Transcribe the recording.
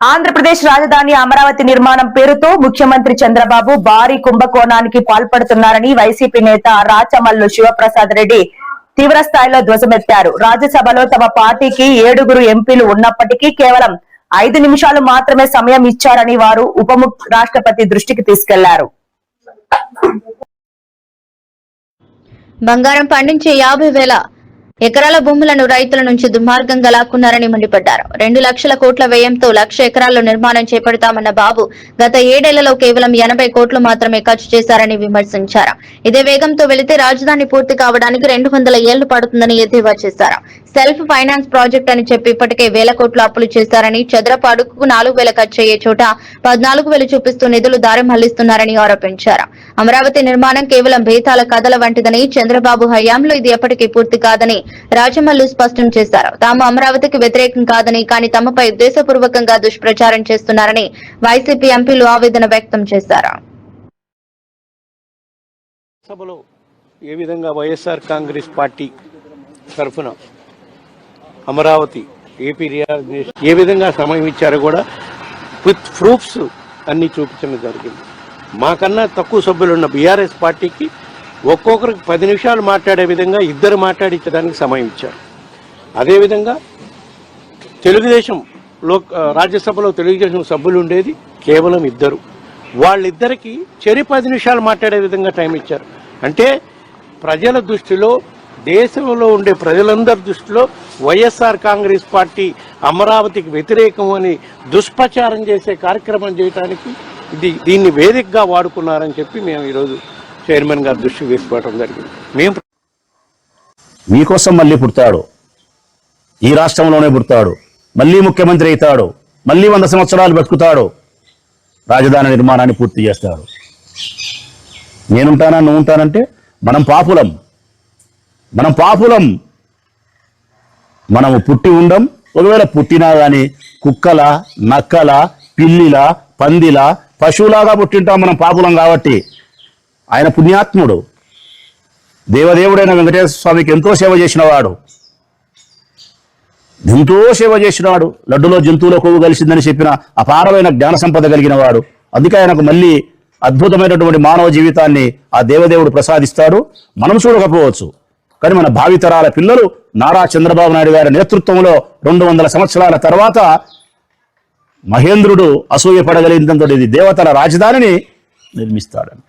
ఆంధ్రప్రదేశ్ రాజధాని అమరావతి నిర్మాణం పేరుతో ముఖ్యమంత్రి చంద్రబాబు భారీ కుంభకోణానికి పాల్పడుతున్నారని వైసీపీ నేత రాచమల్లు శివప్రసాద్ రెడ్డి తీవ్రస్థాయిలో ధ్వజమెత్తారు. రాజ్యసభలో తమ పార్టీకి 7 ఎంపీలు ఉన్నప్పటికీ కేవలం 5 నిమిషాలు మాత్రమే సమయం ఇచ్చారని వారు ఉప రాష్ట్రపతి దృష్టికి తీసుకెళ్లారు. బంగారం పండించే 50,000 ఎకరాల భూములను రైతుల నుంచి దుర్మార్గంగా లాక్కున్నారని మండిపడ్డారు. 2 లక్షల కోట్ల వ్యయంతో 1,00,000 ఎకరాల్లో నిర్మాణం చేపడతామన్న బాబు గత 7 ఏళ్లలో కేవలం 80 కోట్లు మాత్రమే ఖర్చు చేశారని విమర్శించారు. ఇదే వేగంతో వెళితే రాజధాని పూర్తి కావడానికి 200 ఏళ్లు పడుతుందని ఎద్దేవా చేశారు. సెల్ఫ్ ఫైనాన్స్ ప్రాజెక్ట్ అని చెప్పి ఇప్పటికే 1,000 కోట్లు అప్పులు చేశారని, చదరపు అడుగుకు 4,000 ఖర్చు అయ్యే చోట 14,000 చూపిస్తూ నిధులు దారి మళ్లిస్తున్నారని ఆరోపించారు. అమరావతి నిర్మాణం కేవలం బేతాల కథల వంటిదని, చంద్రబాబు హయాంలో ఇది ఎప్పటికీ పూర్తి కాదని రాజమల్లు స్పష్టం చేశారు. తాము అమరావతికి వ్యతిరేకం కాదని, కానీ తమపై ఉద్దేశపూర్వకంగా దుష్ప్రచారం చేస్తున్నారని వైసీపీ ఎంపీలు ఆవేదన వ్యక్తం చేశారు. సభలో ఏ విధంగా వైఎస్ఆర్ కాంగ్రెస్ పార్టీ తరఫున అమరావతి ఏపీ రియాలిజేషన్ ఏ విధంగా సమయం ఇచ్చారో కూడా విత్ ప్రూఫ్స్ అన్ని చూపించడం జరిగింది. మాకన్నా తక్కువ సభ్యులున్న బీఆర్ఎస్ పార్టీకి ఒక్కొక్కరికి 10 నిమిషాలు మాట్లాడే విధంగా 2 మాట్లాడించడానికి సమయం ఇచ్చారు. అదేవిధంగా రాజ్యసభలో తెలుగుదేశం సభ్యులు ఉండేది కేవలం 2. వాళ్ళిద్దరికి 10 నిమిషాలు మాట్లాడే విధంగా టైం ఇచ్చారు. అంటే ప్రజల దృష్టిలో, దేశంలో ఉండే ప్రజలందరి దృష్టిలో వైఎస్ఆర్ కాంగ్రెస్ పార్టీ అమరావతికి వ్యతిరేకం అని దుష్ప్రచారం చేసే కార్యక్రమం చేయడానికి దీన్ని వేదికగా వాడుకున్నారని చెప్పి మేము ఈరోజు చైర్మన్ గారి దృష్టికి వేసుకోవడం జరిగింది. మీకోసం మళ్ళీ పుడతాడు, ఈ రాష్ట్రంలోనే పుడతాడు, మళ్ళీ ముఖ్యమంత్రి అవుతాడు, మళ్ళీ 100 సంవత్సరాలు బతుకుతాడు, రాజధాని నిర్మాణాన్ని పూర్తి చేస్తాడు. నేనుంటానా నువ్వు ఉంటానంటే మనం పాపులం, మనము పుట్టి ఉండం. ఒకవేళ పుట్టినా కానీ కుక్కల, నక్కల, పిల్లిల, పందిల, పశువులాగా పుట్టింటాం మనం పాపులం కాబట్టి. ఆయన పుణ్యాత్ముడు, దేవదేవుడైన వెంకటేశ్వర స్వామికి ఎంతో సేవ చేసినవాడు, లడ్డులో జంతువుల కొవ్వు కలిసిందని చెప్పిన అపారమైన జ్ఞాన సంపద కలిగిన వాడు. అందుకే ఆయనకు మళ్ళీ అద్భుతమైనటువంటి మానవ జీవితాన్ని ఆ దేవదేవుడు ప్రసాదిస్తాడు. మనం చూడకపోవచ్చు, కానీ మన భావితరాల పిల్లలు నారా చంద్రబాబు నాయుడు గారి నేతృత్వంలో 200 సంవత్సరాల తర్వాత మహేంద్రుడు అసూయ పడగలిగినంతటి దేవతల రాజధానిని నిర్మిస్తాడంట.